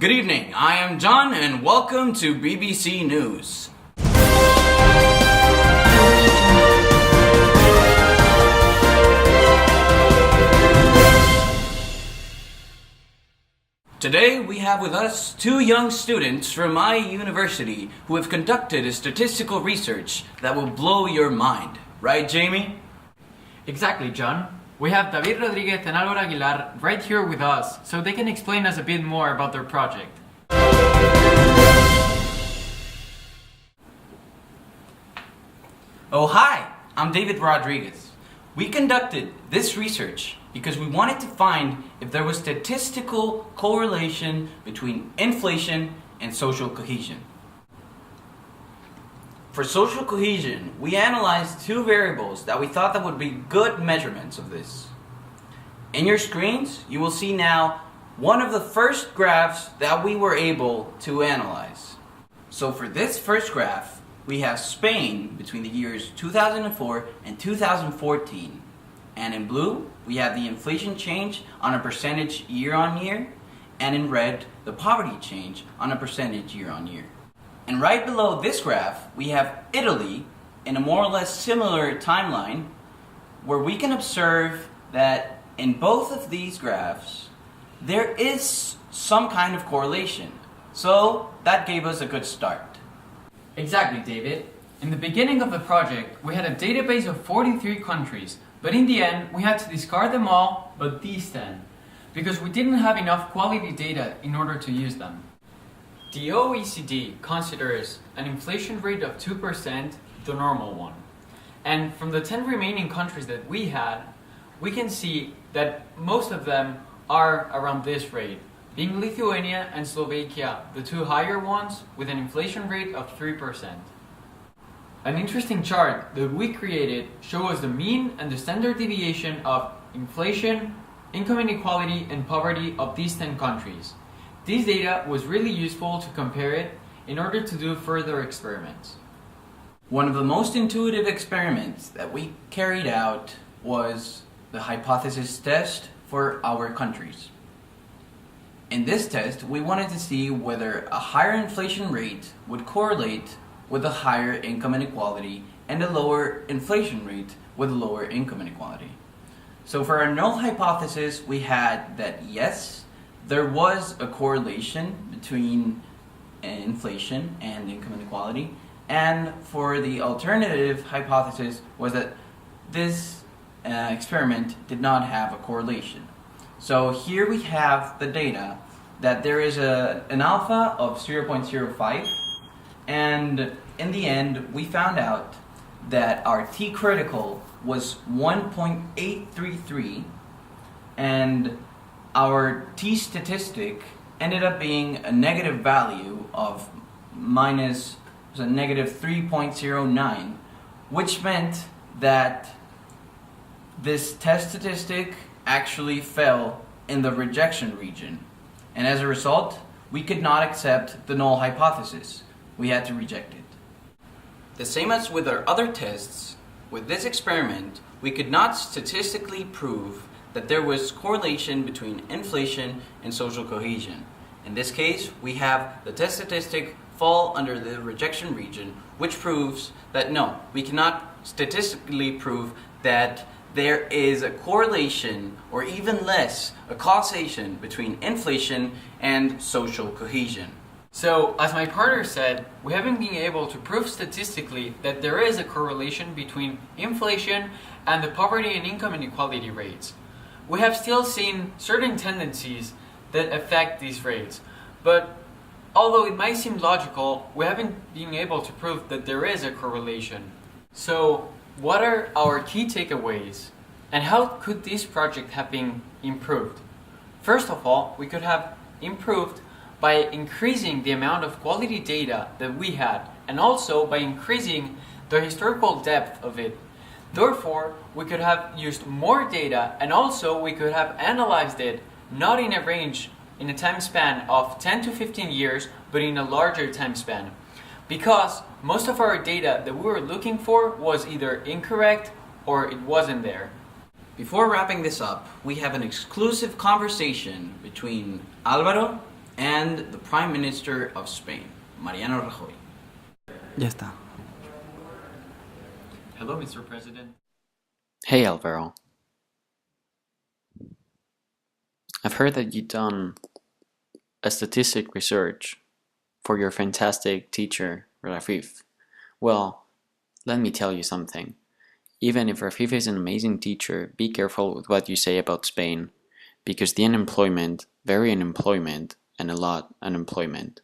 Good evening, I am John and welcome to BBC News. Today we have with us two young students from my university who have conducted a statistical research that will blow your mind. Right, Jamie? Exactly, John. We have David Rodríguez and Álvaro Aguilar right here with us, so they can explain us a bit more about their project. Oh hi, I'm David Rodríguez. We conducted this research because we wanted to find if there was statistical correlation between inflation and social cohesion. For social cohesion, we analyzed two variables that we thought that would be good measurements of this. In your screens, you will see now one of the first graphs that we were able to analyze. So for this first graph, we have Spain between the years 2004 and 2014. And in blue, we have the inflation change on a percentage year on year, and in red, the poverty change on a percentage year on year. And right below this graph, we have Italy in a more or less similar timeline, where we can observe that in both of these graphs, there is some kind of correlation. So that gave us a good start. Exactly, David. In the beginning of the project, we had a database of 43 countries, but in the end, we had to discard them all but these 10, because we didn't have enough quality data in order to use them. The OECD considers an inflation rate of 2% the normal one. And from the 10 remaining countries that we had, we can see that most of them are around this rate, being Lithuania and Slovakia the two higher ones with an inflation rate of 3%. An interesting chart that we created shows the mean and the standard deviation of inflation, income inequality, and poverty of these 10 countries. This data was really useful to compare it in order to do further experiments. One of the most intuitive experiments that we carried out was the hypothesis test for our countries. In this test, we wanted to see whether a higher inflation rate would correlate with a higher income inequality and a lower inflation rate with a lower income inequality. So for our null hypothesis, we had that yes, there was a correlation between inflation and income inequality, and for the alternative hypothesis was that this experiment did not have a correlation. So here we have the data that there is an alpha of 0.05, and in the end we found out that our T critical was 1.833, and our T statistic ended up being a negative value of negative 3.09, which meant that this test statistic actually fell in the rejection region. And as a result, we could not accept the null hypothesis. We had to reject it. The same as with our other tests, with this experiment, we could not statistically prove that there was correlation between inflation and social cohesion. In this case, we have the test statistic fall under the rejection region, which proves that no, we cannot statistically prove that there is a correlation, or even less, a causation between inflation and social cohesion. So, as my partner said, we haven't been able to prove statistically that there is a correlation between inflation and the poverty and income inequality rates. We have still seen certain tendencies that affect these rates, but although it might seem logical, we haven't been able to prove that there is a correlation. So, what are our key takeaways, and how could this project have been improved? First of all, we could have improved by increasing the amount of quality data that we had, and also by increasing the historical depth of it. Therefore, we could have used more data, and also we could have analyzed it not in a range in a time span of 10 to 15 years, but in a larger time span. Because most of our data that we were looking for was either incorrect or it wasn't there. Before wrapping this up, we have an exclusive conversation between Álvaro and the Prime Minister of Spain, Mariano Rajoy. Ya está. Hello, Mr. President. Hey Álvaro. I've heard that you've done a statistic research for your fantastic teacher, Rafif. Well, let me tell you something. Even if Rafif is an amazing teacher, be careful with what you say about Spain, because the unemployment, very unemployment, and a lot unemployment.